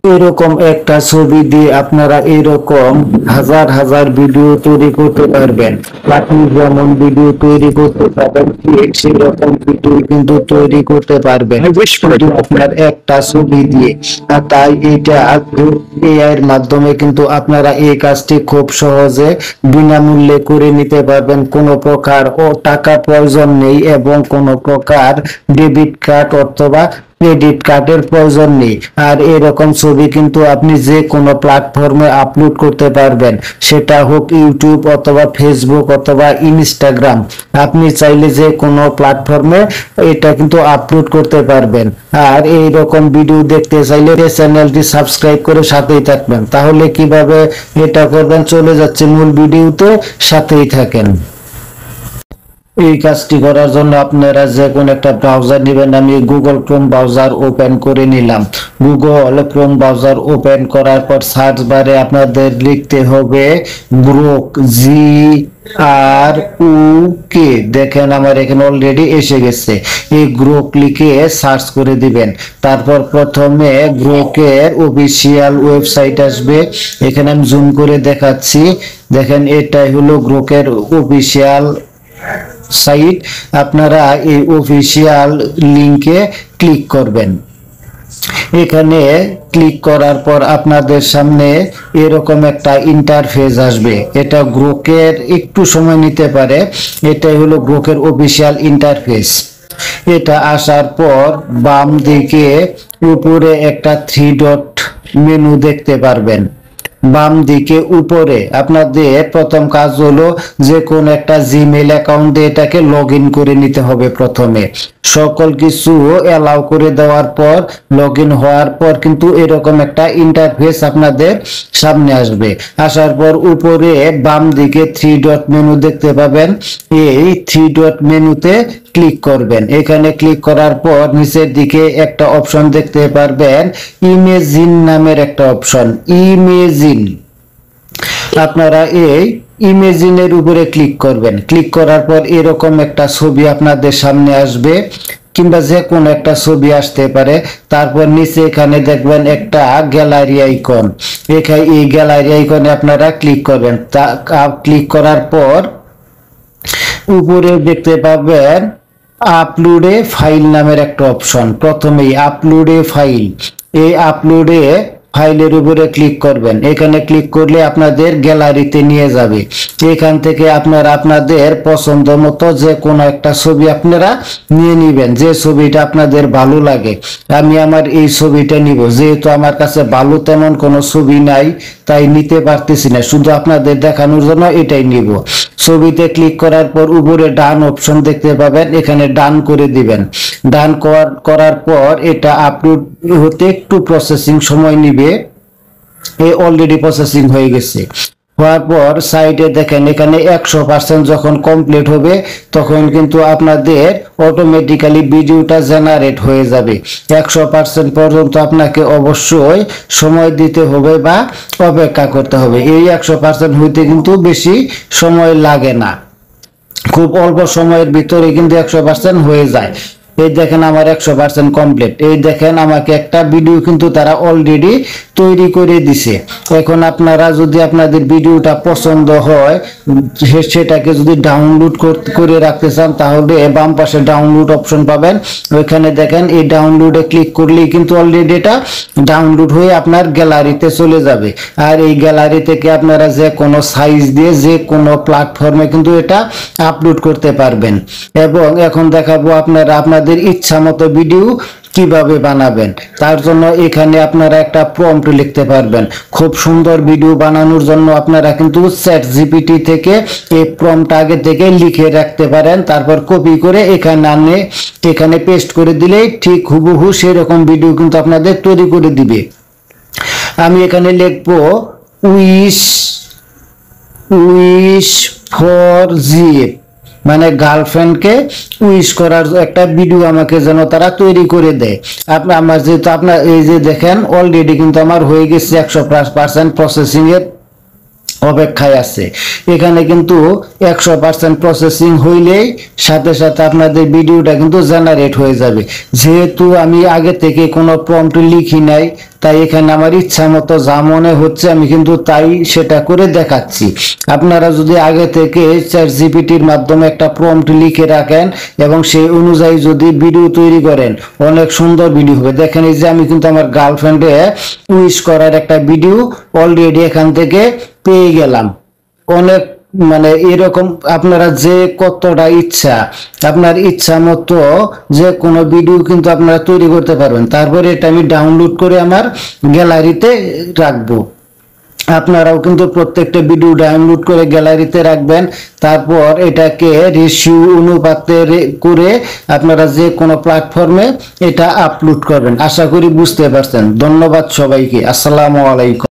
এরকম একটা ছবি দিয়ে আপনারা এরকম হাজার হাজার ভিডিও তৈরি করতে পারবেন। আপনি যেমন ভিডিও তৈরি করতে পারবেন ঠিক সেরকম ভিডিও কিন্তু তৈরি করতে পারবেন শুধু আপনার একটা ছবি দিয়ে। আর তাই এটা এআই এর মাধ্যমে কিন্তু আপনারা এই কাজটি খুব সহজে বিনামূল্যে করে নিতে পারবেন। কোনো প্রকার টাকা প্রয়োজন নেই এবং কোনো প্রকার ডেবিট কার্ড অথবা ক্রেডিট কার্ডের প্রয়োজন নেই। আর এরকম ছবি কিন্তু আপনি যে কোনো প্ল্যাটফর্মে আপলোড করতে পারবেন, সেটা হোক ইউটিউব অথবা ফেসবুক অথবা ইনস্টাগ্রাম। আপনি চাইলে যে কোনো প্ল্যাটফর্মে এটা কিন্তু আপলোড করতে পারবেন। আর এই রকম ভিডিও দেখতে চাইলে চ্যানেলটি সাবস্ক্রাইব করে সাথেই থাকবেন। তাহলে কিভাবে এটা করবেন চলে যাচ্ছে মূল ভিডিওতে, সাথেই থাকেন। এই কাজটি করার জন্য আপনারা যে কোনো একটা ব্রাউজার নেবেন। আমি গুগল ক্রোম ব্রাউজার ওপেন করে নিলাম। গুগল ক্রোম ব্রাউজার ওপেন করার পর সার্চ বারে আপনাদের লিখতে হবে গ্রোক, GROK। দেখেন আমার এখানে অলরেডি এসে গেছে। এই গ্রোক লিখে সার্চ করে দিবেন। তারপর প্রথমে গ্রোকের অফিসিয়াল ওয়েবসাইট আসবে। এখানে আমি জুম করে দেখাচ্ছি। দেখেন এটাই হলো গ্রোকের অফিসিয়াল সাইট। আপনারা এই অফিসিয়াল লিংকে ক্লিক করবেন। এখানে ক্লিক করার পর আপনাদের সামনে এরকম একটা ইন্টারফেস আসবে। এটা গ্রোকের একটু সময় নিতে পারে। এটাই হলো গ্রোকের অফিসিয়াল ইন্টারফেস। এটা আসার পর বাম দিকে উপরে একটা 3 ডট মেনু দেখতে পারবেন। বাম দিকে উপরে আপনাদের প্রথম কাজ হলো যে কোন একটা জিমেইল অ্যাকাউন্টে এটাকে লগ ইন করে নিতে হবে। প্রথমে সকল কিছু অ্যালাউ করে দেওয়ার পর লগ ইন হওয়ার পর কিন্তু এরকম একটা ইন্টারফেস আপনাদের সামনে আসবে। আসার পর উপরে বাম দিকে 3 ডট মেনু দেখতে পাবেন। এই 3 ডট মেনুতে ক্লিক করবেন। এখানে ক্লিক করার পর নিচের দিকে একটা অপশন দেখতে পারবেন, ইমেজিন নামের একটা অপশন, ইমেজিন। আপনারা এই ইমেজিনের উপরে ক্লিক করবেন। ক্লিক করার পর এরকম একটা ছবি আপনাদের সামনে আসবে, কিংবা যে কোনো একটা ছবি আসতে পারে। তারপর নিচে এখানে দেখবেন একটা গ্যালারি আইকন। এখানে এই গ্যালারি আইকনে আপনারা ক্লিক করবেন। ক্লিক করার পর উপরে দেখতে পাবেন আপলোডে ফাইল নামের একটা অপশন। প্রথমেই আপলোডে ফাইল, এই আপলোডে ফাইলের উপরে ক্লিক করবেন। এখানে ক্লিক করলে আপনাদের গ্যালারিতে নিয়ে যাবে। এখান থেকে আপনারা আপনাদের পছন্দ মতো যে কোনো একটা ছবি আপনারা নিয়ে নেবেন, যে ছবিটা আপনাদের ভালো লাগে। আমি আমার এই ছবিটা নিব, যেহেতু আমার কাছে ভালো তেমন কোনো ছবি নাই তাই নিতে পারতেছি না, শুধু আপনাদের দেখানোর জন্য এটাই নিব। ছবিতে ক্লিক করার পর উপরে ডান অপশন দেখতে পাবেন, এখানে ডান করে দিবেন। ডান করার পর এটা আপলোড হতে একটু প্রসেসিং সময় নিবে। এই অলরেডি প্রসেসিং হয়ে গেছে। হওয়ার পর সাইডে দেখেন এখানে 100% যখন কমপ্লিট হবে তখন কিন্তু আপনাদের অটোমেটিক্যালি ভিডিওটা জেনারেট হয়ে যাবে। 100% পর্যন্ত আপনাকে অবশ্যই সময় দিতে হবে বা অপেক্ষা করতে হবে। এই 100% হইতে কিন্তু বেশি সময় লাগে না, খুব অল্প সময়ের ভিতরে কিন্তু 100% হয়ে যায়। এই দেখেন আমার 100% কমপ্লিট। এই দেখেন আমাকে একটা ভিডিও কিন্তু তারা অলরেডি তৈরি করে দিছে। এখন আপনারা যদি আপনাদের ভিডিওটা পছন্দ হয় সেটাকে যদি ডাউনলোড করে রাখতে চান তাহলে বাম পাশে ডাউনলোড অপশন পাবেন। ওইখানে দেখেন এই ডাউনলোডে ক্লিক করলেই কিন্তু অলরেডি এটা ডাউনলোড হয়ে আপনার গ্যালারিতে চলে যাবে। আর এই গ্যালারি থেকে আপনারা যে কোনো সাইজ দিয়ে যে কোনো প্ল্যাটফর্মে কিন্তু এটা আপলোড করতে পারবেন। এবং এখন দেখাবো আপনারা আপনাদের ইচ্ছা মতো ভিডিও কিভাবে বানাবেন। তার জন্য এখানে আপনারা একটা প্রম্পট লিখতে পারবেন। খুব সুন্দর ভিডিও বানানোর জন্য আপনারা কিন্তু চ্যাট জিপিটি থেকে এই প্রম্পট আগে থেকে লিখে রাখতে পারেন। তারপর কপি করে এখানে পেস্ট করে দিলেই ঠিক হুবহু সেরকম ভিডিও কিন্তু আপনাদের তৈরি করে দিবে। আমি এখানে লিখবো উইশ ফর জিএফ, মানে গার্লফ্রেন্ডকে উইশ করার একটা ভিডিও আমাকে যেন তারা তৈরি করে দেয়। আমার যেহেতু আপনার এই যে দেখেন অলরেডি কিন্তু আমার হয়ে গেছে 100% প্রসেসিং এর অপেক্ষায় আছে। এখানে কিন্তু 100% প্রসেসিং হইলেই সাথে সাথে আপনাদের ভিডিওটা কিন্তু জেনারেট হয়ে যাবে। যেহেতু আমি আগে থেকে কোনো প্রম্পট লিখি নাই, তাই এখানে আমার ইচ্ছা মতো যা মনে হচ্ছে আমি কিন্তু তাই সেটা করে দেখাচ্ছি। আপনারা যদি আগে থেকে চ্যাটজিপিটির মাধ্যমে একটা প্রম্পট লিখে রাখেন এবং সেই অনুযায়ী যদি ভিডিও তৈরি করেন, অনেক সুন্দর ভিডিও হবে। দেখেন এই যে আমি কিন্তু আমার গার্লফ্রেন্ডে উইশ করার একটা ভিডিও অলরেডি এখান থেকে পেয়ে গেলাম। অনেক মানে এরকম আপনারা যে কতটা ইচ্ছা, আপনার ইচ্ছা মতো যে কোনো ভিডিও কিন্তু আপনারা তৈরি করতে পারবেন। তারপরে এটা আমি ডাউনলোড করে আমার গ্যালারিতে রাখবো। আপনারাও কিন্তু প্রত্যেকটা ভিডিও ডাউনলোড করে গ্যালারিতে রাখবেন। তারপর এটাকে রেশিও অনুপাতে করে আপনারা যে কোনো প্ল্যাটফর্মে এটা আপলোড করবেন। আশা করি বুঝতে পারছেন। ধন্যবাদ সবাইকে। আসসালামু আলাইকুম।